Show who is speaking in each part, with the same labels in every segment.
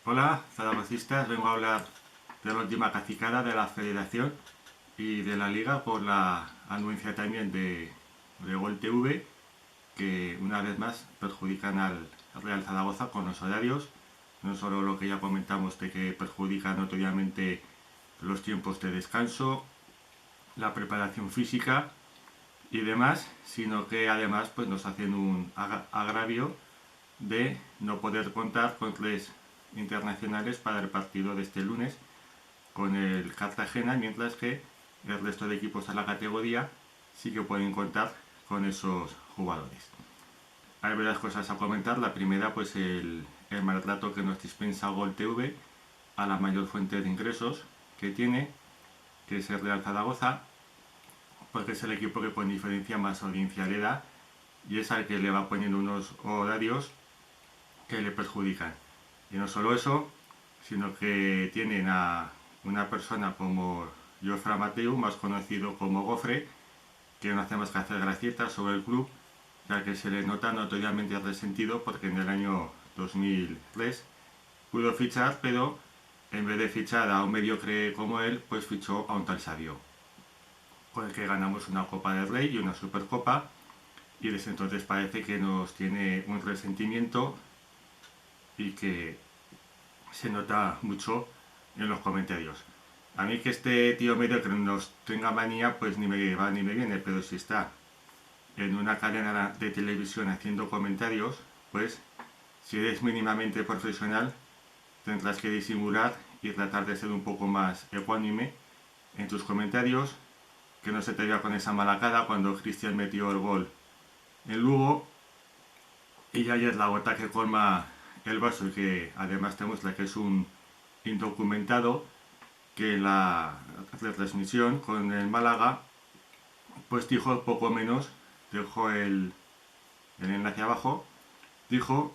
Speaker 1: Hola, zaragocistas. Vengo a hablar de la última cacicada de la Federación y de la Liga por la anuencia también de Gol TV, que una vez más perjudican al Real Zaragoza con los horarios. No solo lo que ya comentamos de que perjudica notoriamente los tiempos de descanso, la preparación física y demás, sino que además pues nos hacen un agravio de no poder contar con tres internacionales para el partido de este lunes con el Cartagena, mientras que el resto de equipos de la categoría sí que pueden contar con esos jugadores. Hay varias cosas a comentar. La primera, pues el maltrato que nos dispensa Gol TV a la mayor fuente de ingresos que tiene, que es el Real Zaragoza, porque es el equipo que con diferencia más audiencia le da y es al que le va poniendo unos horarios que le perjudican. Y no solo eso, sino que tienen a una persona como Jofre Mateu, más conocido como Gofre, que no hace más que hacer gracietas sobre el club, ya que se le nota notoriamente resentido porque en el año 2003 pudo fichar, pero en vez de fichar a un mediocre como él, pues fichó a un tal sabio, con el que ganamos una Copa del Rey y una Supercopa, y desde entonces parece que nos tiene un resentimiento y que se nota mucho en los comentarios. A mí que este tío medio que nos tenga manía, pues ni me va ni me viene, pero si está en una cadena de televisión haciendo comentarios, pues si eres mínimamente profesional, tendrás que disimular y tratar de ser un poco más ecuánime en tus comentarios, que no se te vea con esa mala cara cuando Cristian metió el gol en Lugo y ya es la gota que colma el vaso y que además te muestra que es un indocumentado, que la retransmisión con el Málaga pues dijo poco menos, dejó el enlace abajo, dijo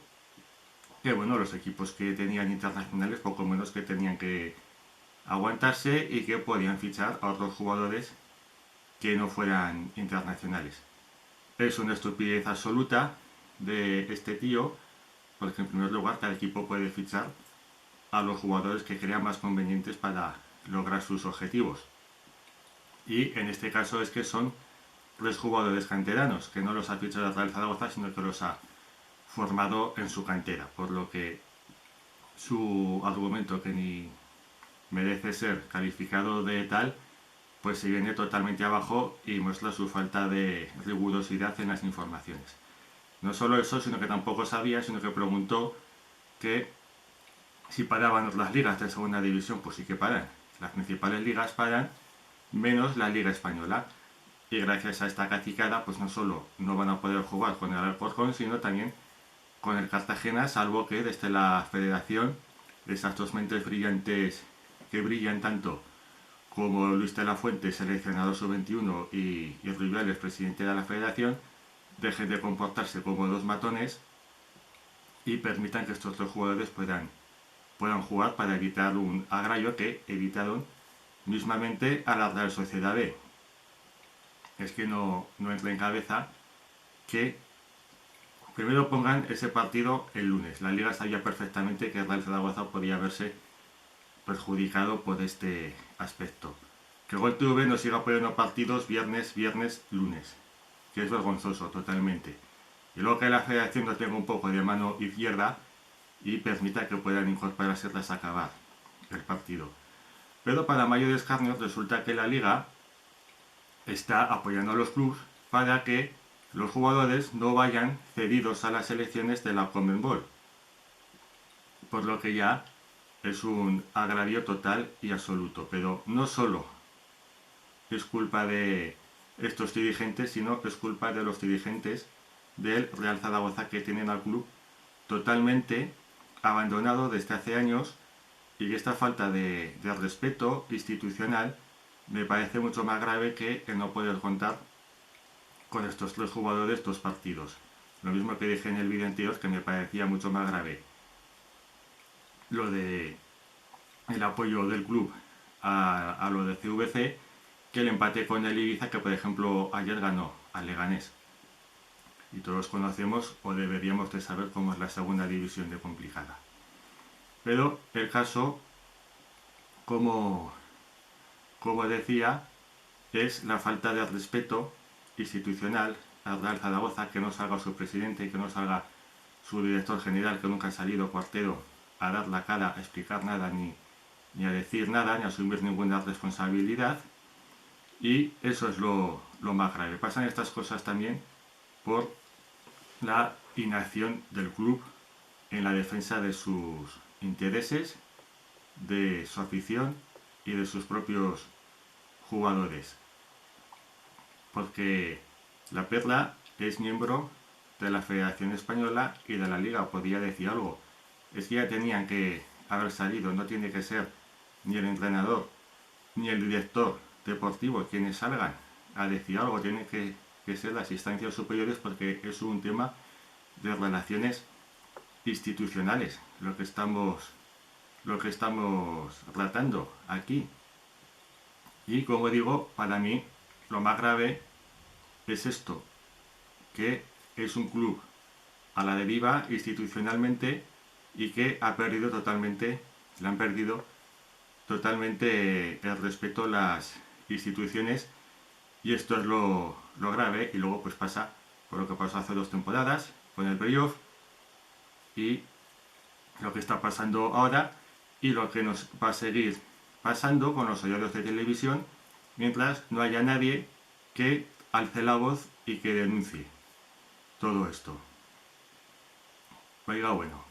Speaker 1: que bueno, los equipos que tenían internacionales poco menos que tenían que aguantarse y que podían fichar a otros jugadores que no fueran internacionales. Es una estupidez absoluta de este tío, porque en primer lugar cada equipo puede fichar a los jugadores que crean más convenientes para lograr sus objetivos. Y en este caso es que son tres jugadores canteranos, que no los ha fichado el Real Zaragoza, sino que los ha formado en su cantera, por lo que su argumento, que ni merece ser calificado de tal, pues se viene totalmente abajo y muestra su falta de rigurosidad en las informaciones. No solo eso, sino que tampoco sabía, sino que preguntó que si paraban las ligas de segunda división, pues sí que paran. Las principales ligas paran, menos la Liga Española. Y gracias a esta cacicada, pues no solo no van a poder jugar con el Alcorcón, sino también con el Cartagena, salvo que desde la federación, esas dos mentes brillantes que brillan tanto como Luis de la Fuente, seleccionador sub-21, y Rubiales, presidente de la federación, dejen de comportarse como dos matones y permitan que estos dos jugadores puedan jugar para evitar un agravio que evitaron mismamente a la Real Sociedad B. Es que no entra en cabeza que primero pongan ese partido el lunes. La liga sabía perfectamente que el Real Zaragoza podía verse perjudicado por este aspecto. Que Gol TV nos siga poniendo partidos viernes, lunes, que es vergonzoso totalmente. Y luego que la federación no tenga un poco de mano izquierda y permita que puedan incorporarse tras acabar el partido. Pero para mayor escarnio resulta que la liga está apoyando a los clubes para que los jugadores no vayan cedidos a las selecciones de la Conmebol, por lo que ya es un agravio total y absoluto. Pero no solo es culpa de estos dirigentes, sino es culpa de los dirigentes del Real Zaragoza, que tienen al club totalmente abandonado desde hace años, y esta falta de respeto institucional me parece mucho más grave que el no poder contar con estos tres jugadores dos partidos. Lo mismo que dije en el vídeo anterior, que me parecía mucho más grave lo de el apoyo del club a lo de CVC que el empate con el Ibiza, que por ejemplo ayer ganó al Leganés. Y todos conocemos o deberíamos de saber cómo es la segunda división de complicada. Pero el caso, como, como decía, es la falta de respeto institucional al Real Zaragoza, que no salga su presidente, que no salga su director general, que nunca ha salido Cuartero a dar la cara, a explicar nada, ni a decir nada, ni a asumir ninguna responsabilidad. Y eso es lo más grave. Pasan estas cosas también por la inacción del club en la defensa de sus intereses, de su afición y de sus propios jugadores. Porque la Perla es miembro de la Federación Española y de la Liga. Podría decir algo. Es que ya tenían que haber salido. No tiene que ser ni el entrenador ni el director deportivo quienes salgan a decir algo. Tienen que ser las instancias superiores, porque es un tema de relaciones institucionales lo que estamos tratando aquí. Y como digo, para mí lo más grave es esto, que es un club a la deriva institucionalmente y que le han perdido totalmente el respeto a las instituciones, y esto es lo grave. Y luego pues pasa por lo que pasó hace 2 temporadas con el playoff, y lo que está pasando ahora, y lo que nos va a seguir pasando con los horarios de televisión mientras no haya nadie que alce la voz y que denuncie todo esto. Oiga, bueno.